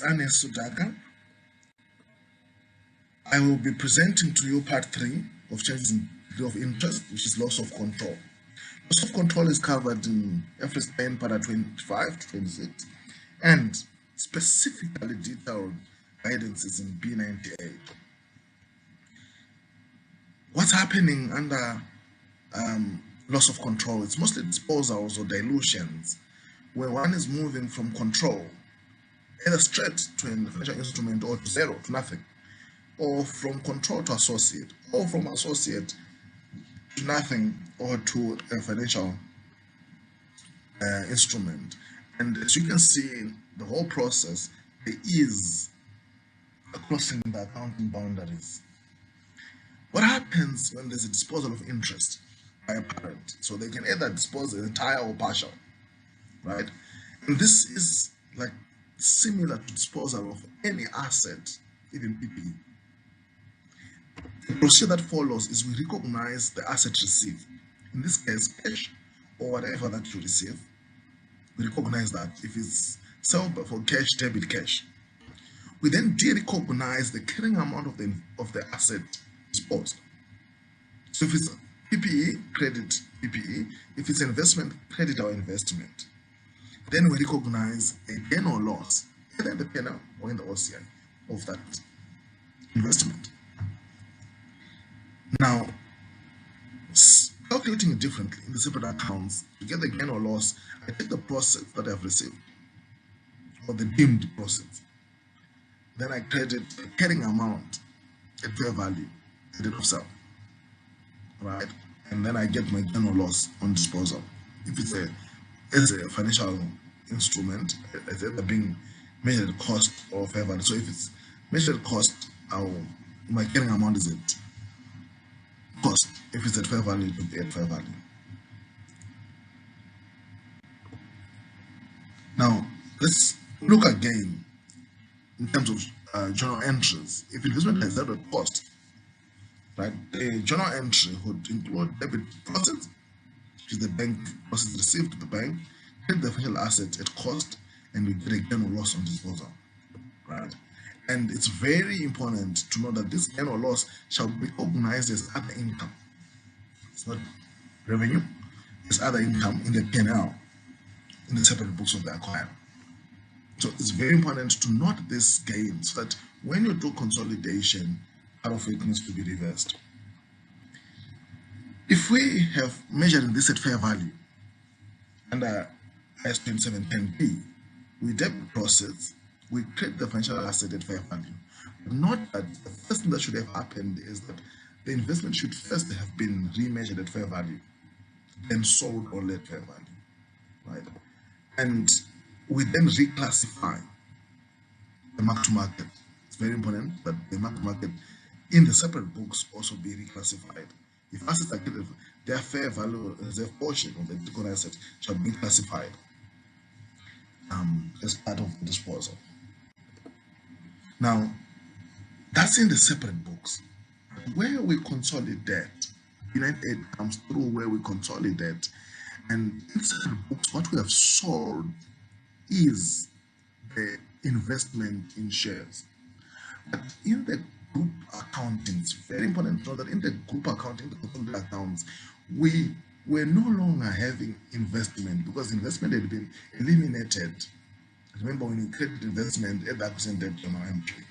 Anes Sudaka. I will be presenting to you part 3 of changes in degree of interest, which is loss of control. Loss of control is covered in FS-p&l para 25 to 26, and specifically detailed guidances in B98. What's happening under loss of control? It's mostly disposals or dilutions, where one is moving from control either straight to a financial instrument or to zero, to nothing, or from control to associate, or from associate to nothing, or to a financial instrument. And as you can see, the whole process, there is a crossing the accounting boundaries. What happens when there's a disposal of interest by a parent? So they can either dispose the entire or partial, right? And this is like similar to disposal of any asset, even PPE. The procedure that follows is we recognize the asset received. In this case, cash or whatever that you receive. We recognize that if it's sold for cash, debit cash. We then de-recognize the carrying amount of the asset disposed. So if it's PPE, credit PPE. If it's investment, credit our investment. Then we recognize a gain or loss, either in the P&L or in the OCI of that investment. Now, calculating it differently in the separate accounts, to get the gain or loss, I take the profits that I've received, or the deemed profits. Then I credit the carrying amount at fair value, at the of sale, right? And then I get my gain or loss on disposal. If it's a financial instrument, it's either being measured cost or fair value. So if it's measured cost, my carrying amount is at cost. If it's at fair value, it will be at fair value. Now, let's look again in terms of journal entries. If investment has zero cost, right, the journal entry would include debit profits, which is the bank profits received to the bank, credit the financial asset at cost, and we get a gain or loss on disposal, right? And it's very important to know that this gain or loss shall be recognized as other income. It's not revenue, it's other income in the P&L, in the separate books of the acquirer. So it's very important to note this gain so that when you do consolidation, part of it needs to be reversed. If we have measured this at fair value under IAS 2710B, we debit process, we create the financial asset at fair value. Not that the first thing that should have happened is that the investment should first have been remeasured at fair value, then sold or at fair value, right? And we then reclassify the mark-to-market. It's very important that the mark-to-market in the separate books also be reclassified. If assets are created, their fair value reserve portion of the particular asset shall be classified as part of the disposal. Now, that's in the separate books. Where we consolidate, B98 comes through where we consolidate, and in separate books, what we have sold is the investment in shares. But in the group accounting, it's very important to know that in the group accounting, the consolidated accounts, we were no longer having investment because investment had been eliminated. Remember, when you created investment at the acquisition date journal entry,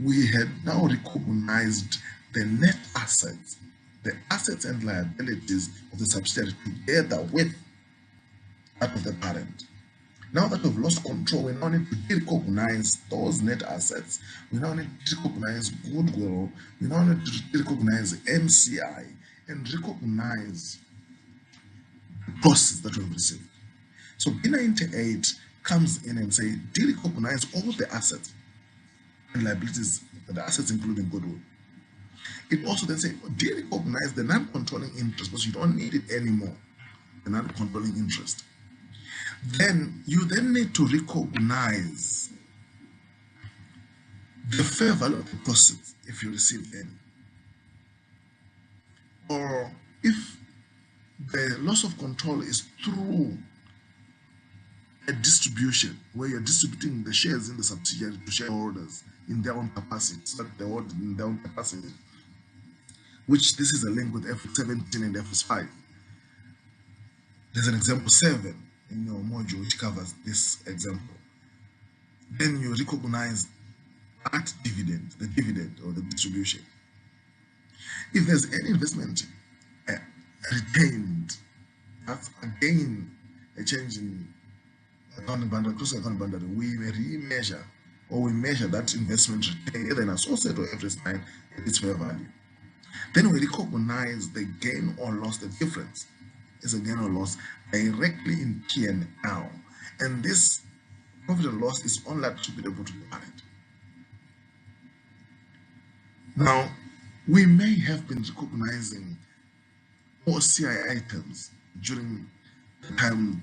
we had now recognized the net assets, the assets and liabilities of the subsidiary together with that of the parent. Now that we've lost control, we now need to recognize those net assets. We now need to recognize goodwill. We now need to recognize NCI and recognize the process that we've received. So B98 comes in and say, de-recognize all the assets and liabilities, the assets including goodwill. It also then say, de-recognize the non-controlling interest because you don't need it anymore, the non-controlling interest. Then you then need to recognize the fair value of the proceeds if you receive any. Or if the loss of control is through a distribution where you're distributing the shares in the subsidiary to shareholders in their own capacity, so that they hold in their own capacity, which this is a link with FS-17 and FS-5. There's an example 7 in your module which covers this example. Then you recognize that dividend, the dividend or the distribution. If there's any investment retained, that's again a change in accounting boundary, cross accounting boundary. We remeasure or we measure that investment retained either in associate or FS9 at its fair value. Then we recognize the gain or loss, the difference is a gain or loss directly in P&L, and this profit and loss is only attributable to the parent. Now, we may have been recognizing OCI items during the time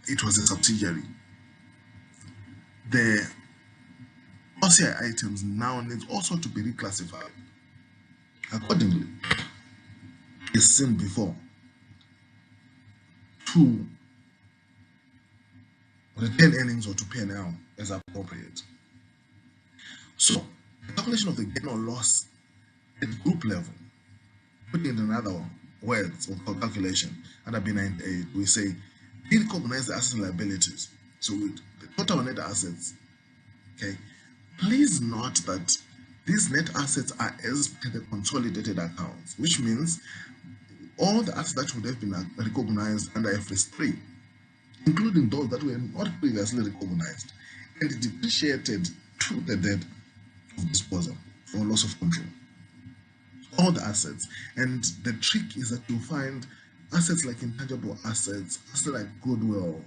it was a subsidiary. The OCI items now need also to be reclassified accordingly, as seen before, to retain earnings or to P&L as appropriate. So, the calculation of the gain or loss at group level, put it in other words or calculation, under B98, we say we recognize the assets and liabilities. So, with the total net assets, okay, please note that these net assets are as per the consolidated accounts, which means all the assets that would have been recognized under IFRS 3, including those that were not previously recognized and depreciated to the date of disposal or loss of control. All the assets. And the trick is that you find assets like intangible assets, assets like goodwill,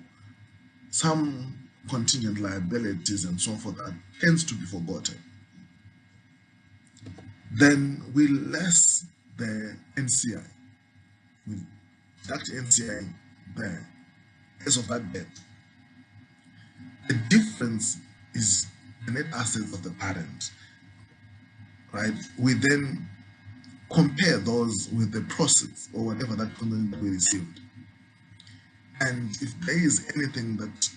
some contingent liabilities, and so forth that tends to be forgotten. Then we less the NCI. We deduct NCI there as of that date. The difference is the net assets of the parent, right? We then compare those with the proceeds or whatever that content we received. And if there is anything that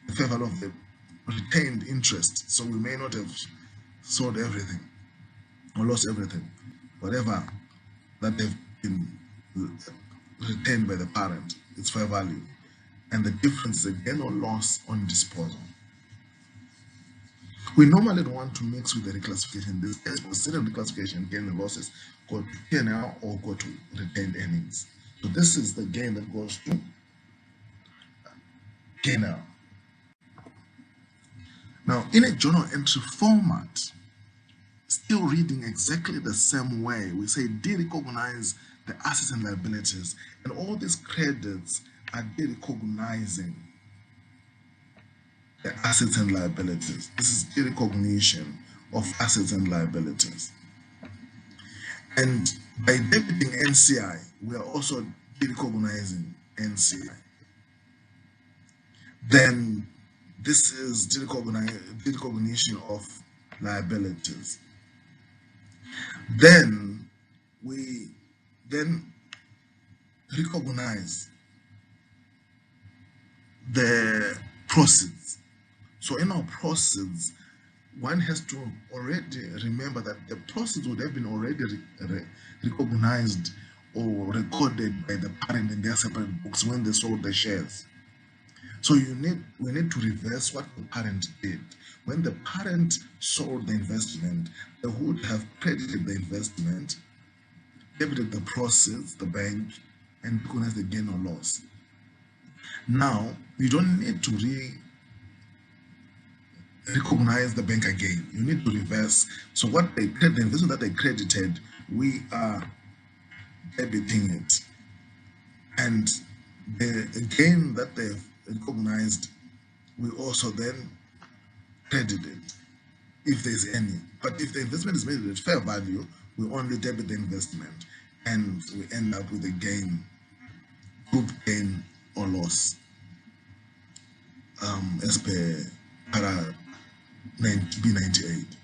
the fair value of the retained interest, so we may not have sold everything or lost everything, whatever that they've been retained by the parent, its fair value, and the difference is a gain or loss on disposal. We normally don't want to mix with the reclassification. In this case, consider reclassification, gain and losses go to P&L or go to retained earnings. So this is the gain that goes to P&L. Now, in a journal entry format, still reading exactly the same way, we say de-recognize the assets and liabilities, and all these credits are de-recognizing the assets and liabilities. This is de-recognition of assets and liabilities. And by debiting NCI, we are also de-recognizing NCI. Then this is de-recognition of liabilities. Then we recognize the proceeds. So in our proceeds, one has to already remember that the proceeds would have been already recognized or recorded by the parent in their separate books when they sold the shares. So we need to reverse what the parent did. When the parent sold the investment, they would have credited the investment, debited the proceeds, the bank, and recognized the gain or loss. Now, you don't need to recognize the bank again. You need to reverse. So what the investment that they credited, we are debiting it. And the gain that they've recognized, we also then credit it, if there's any. But if the investment is made at fair value, we only debit the investment, and we end up with a gain, group gain or loss, as per para B98.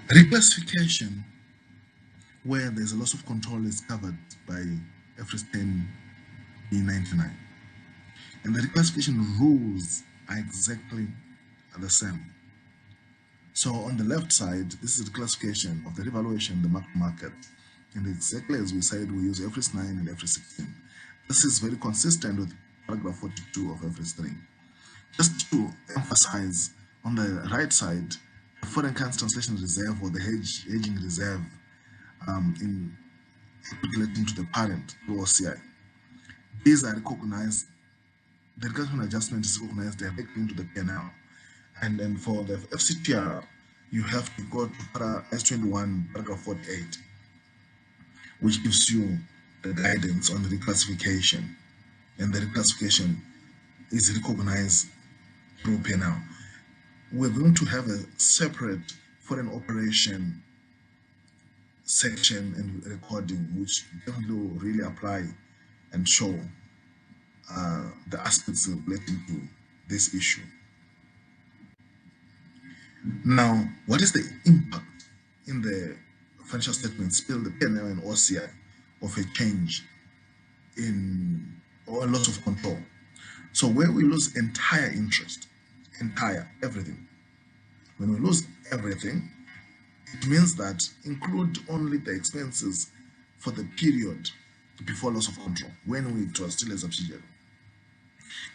Reclassification, where there's a loss of control, is covered by FS-p&l B99. And the reclassification rules are exactly the same. So on the left side, this is the classification of the revaluation, the market. And exactly as we said, we use IFRS 9 and IFRS 16. This is very consistent with paragraph 42 of IFRS 3. Just to emphasize, on the right side, the foreign currency translation reserve or the hedging reserve in relating to the parent through OCI. These are recognized, the reclassification adjustment is recognized directly into the P&L. And then for the FCTR, you have to go to para S21, paragraph 48, which gives you the guidance on the reclassification. And the reclassification is recognized through P&L. We're going to have a separate foreign operation section and recording, which definitely will really apply and show the aspects relating to this issue. Now, what is the impact in the financial statements, still the P&L and OCI, of a change in or a loss of control? So where we lose entire interest, everything. When we lose everything, it means that include only the expenses for the period before loss of control, when it was still a subsidiary.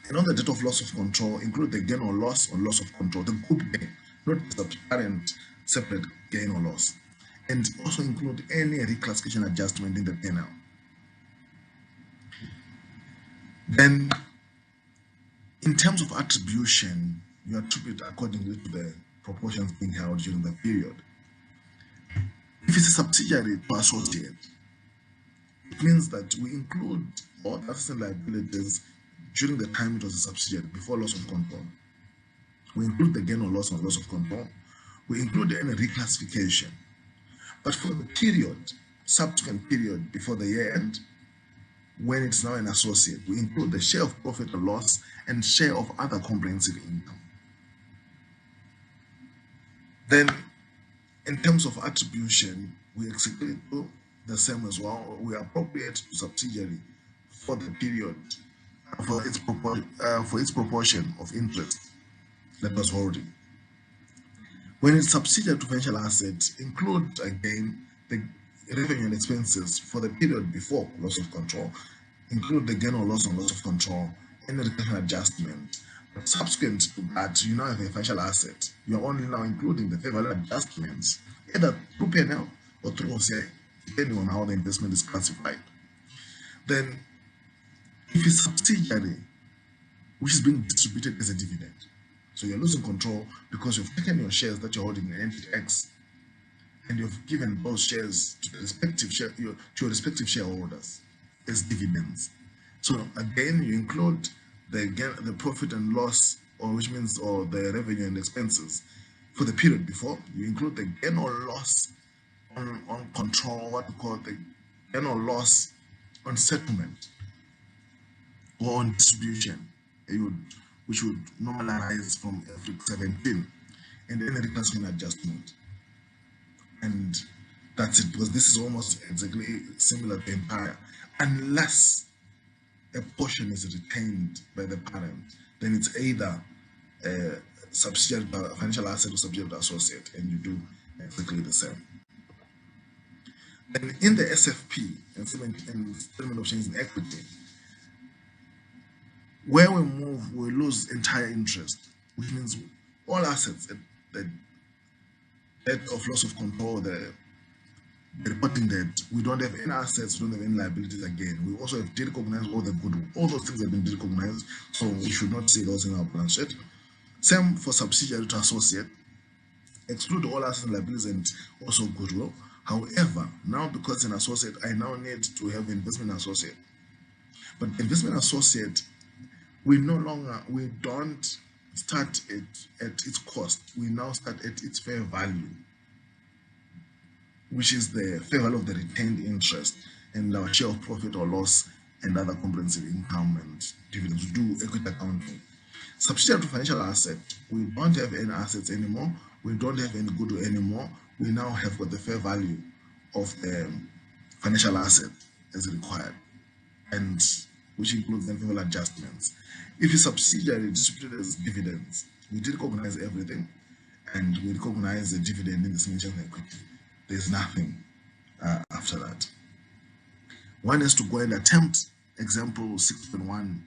And on the date of loss of control, include the gain or loss on loss of control, the group gain, not the parent separate gain or loss. And also include any reclassification adjustment in the P&L. Then, in terms of attribution, you attribute accordingly to the proportions being held during the period. If it's a subsidiary to associate, it means that we include all assets and liabilities during the time it was a subsidiary, before loss of control. We include the gain or loss on loss of control. We include any reclassification. But for the period, subsequent period before the year end, when it's now an associate, we include the share of profit or loss and share of other comprehensive income. Then, in terms of attribution, we execute the same as well. We appropriate to subsidiary for the period, for its proportion of interest that was holding. When it's subsidiary to financial assets, include again the revenue and expenses for the period before loss of control, include the gain or loss on loss of control, and the retention adjustment. But subsequent to that, you now have a financial asset. You're only now including the fair value adjustments, either through P&L or through OCI, depending on how the investment is classified. Then, if it's subsidiary, which is being distributed as a dividend, so you're losing control because you've taken your shares that you're holding in entity X, and you've given those shares to the respective to your respective shareholders as dividends. So again, you include the profit and loss, or which means the revenue and expenses for the period before. You include the gain or loss on control, what we call the gain or loss on settlement or on distribution, which would normalize from IFRS 17, and then a reclassification adjustment. And that's it, because this is almost exactly similar to entire, unless a portion is retained by the parent, then it's either a subsidiary financial asset or subsidiary associate, and you do exactly the same. And in the SFP and settlement of change in equity, where we move, we lose entire interest, which means all assets, the debt of loss of control, the reporting debt, we don't have any assets, we don't have any liabilities again. We also have derecognized all the goodwill. All those things have been derecognized, so we should not see those in our balance sheet. Same for subsidiary to associate, exclude all assets and liabilities and also goodwill. However, now because an associate, I now need to have investment associate. But investment associate, we don't start it at its cost. We now start at its fair value, which is the fair value of the retained interest and our share of profit or loss and other comprehensive income and dividends. We do equity accounting. Subsidiary to financial asset, we don't have any assets anymore. We don't have any goodwill anymore. We now have got the fair value of the financial asset as required. And which includes favorable adjustments. If a subsidiary distributed as dividends, we did recognize everything, and we recognize the dividend in the signature of equity. There's nothing after that. One has to go and attempt example 6.1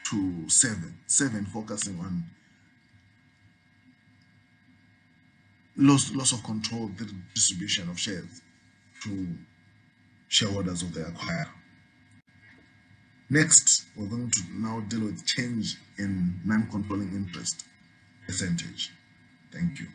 to 7, focusing on loss of control, the distribution of shares to shareholders of the acquirer. Next, we're going to now deal with change in non-controlling interest percentage. Thank you.